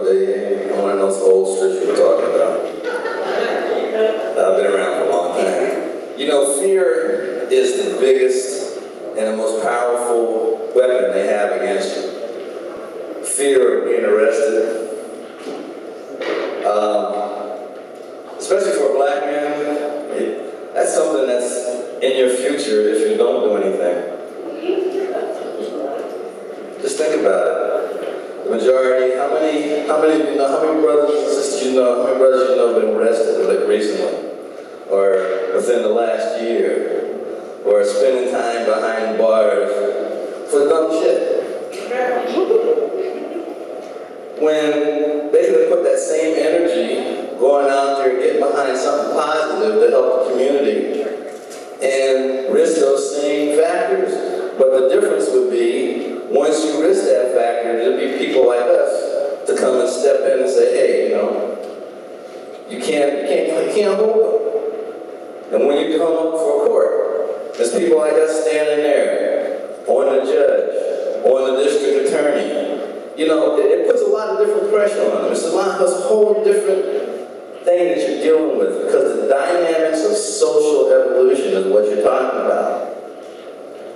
I'm one of those old streets you were talking about. I've been around for a long time. You know, fear is the biggest and the most powerful weapon they have against you. Fear of being arrested. Especially for a black man, that's something that's in your future if you don't do anything. Just think about it. The majority, how many brothers and sisters you know, how many brothers you know have been arrested like recently, or within the last year, or spending time behind bars for dumb shit? When they could have put that same energy going out there and getting behind something positive to help the community and risk those same factors. But the difference would be, once you risk that factor, there'll be people like us to come and step in and say, hey, you know, you can't hold them. And when you come up for court, there's people like us standing there, on the judge, on the district attorney. You know, it puts a lot of different pressure on them. It's a whole different thing that you're dealing with, because the dynamics of social evolution is what you're talking about.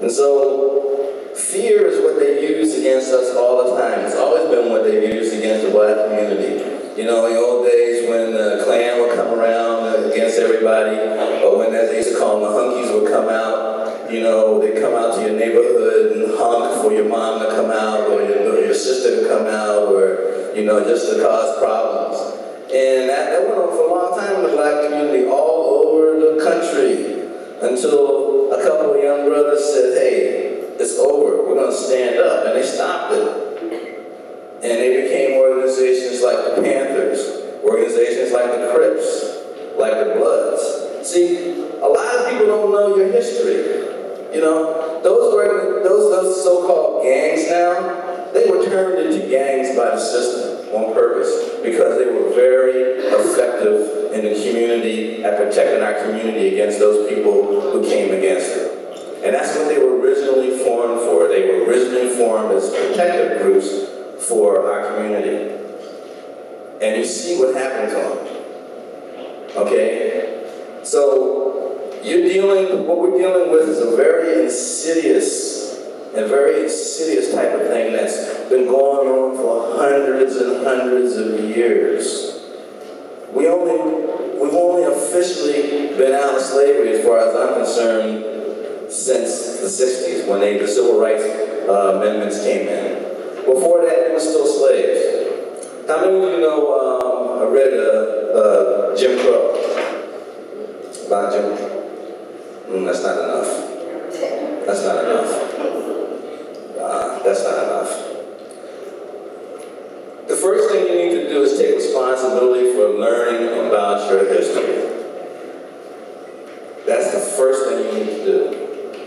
And so, fear is what they use against us all the time. It's always been what they've used against the black community. You know, in the old days when the Klan would come around against everybody, or when, as they used to call them, the hunkies would come out, you know, they'd come out to your neighborhood and honk for your mom to come out, or your sister to come out, or, you know, just to cause problems. And that went on for a long time in the black community all over the country, until a couple of young brothers said, hey, it's over, we're going to stand up. And they stopped it. And they became organizations like the Panthers, organizations like the Crips, like the Bloods. See, a lot of people don't know your history. You know, those so-called gangs now, they were turned into gangs by the system on purpose, because they were very effective in the community at protecting our community against those people who came against it. And that's what they were originally formed for. They were originally formed as protective groups for our community. And you see what happened to them. Okay? So, what we're dealing with is a very insidious type of thing that's been going on for hundreds and hundreds of years. We've only officially been out of slavery, as far as I'm concerned, since the 60s, when the Civil Rights Amendments came in. Before that, they were still slaves. How many of you know, I read Jim Crow? About Jim Crow? That's not enough. That's not enough. That's not enough. The first thing you need to do is take responsibility for learning about your history. That's the first thing you need to do.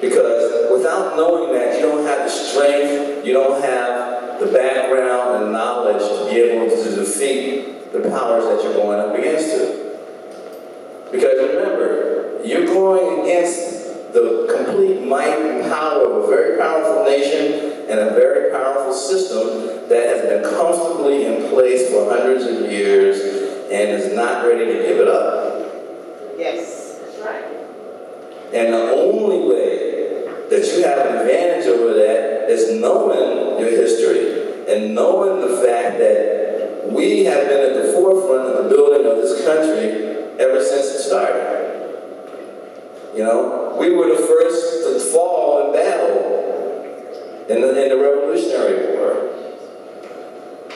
Because without knowing that, you don't have the strength, you don't have the background and knowledge to be able to defeat the powers that you're going up against it. Because remember, you're going against the complete might and power of a very powerful nation and a very powerful system that has been comfortably in place for hundreds of years and is not ready to give it up. Yes, that's right. And the only way that you have an advantage over that is knowing your history and knowing the fact that we have been at the forefront of the building of this country ever since it started. You know, we were the first to fall in battle in the Revolutionary War.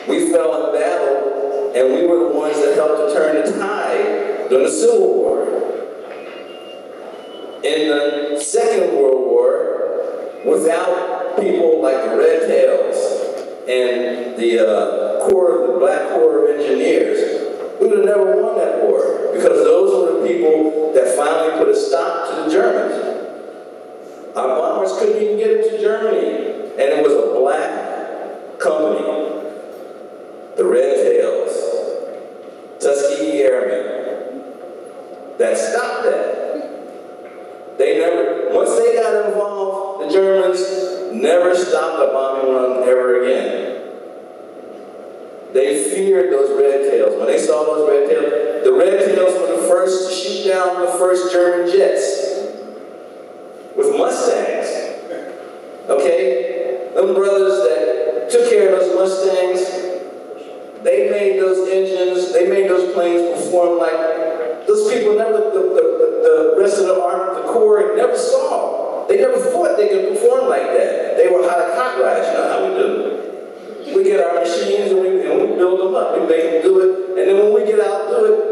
We fell in battle, and we were the ones that helped to turn the tide during the Civil War. In the Second World War, without people like the Red Tails and the Black Corps of Engineers, we would have never won that war, because those were the people that finally put a stop to the Germans. Our bombers couldn't even get into Germany, and it was a black company, the Red Tails, Tuskegee Airmen, that stopped that. Once they got involved, the Germans never stopped a bombing run ever again. They feared those red tails. When they saw those red tails, the red tails were the first to shoot down the first German jets with Mustangs. Okay? Them brothers that took care of those Mustangs, they made those engines, they made those planes perform like those people never, the rest of the Army, the Corps never saw. They never thought they could perform like that. They were hot rides, you know how we do. We get our machines and we build them up. We make them do it, and then when we get out do it,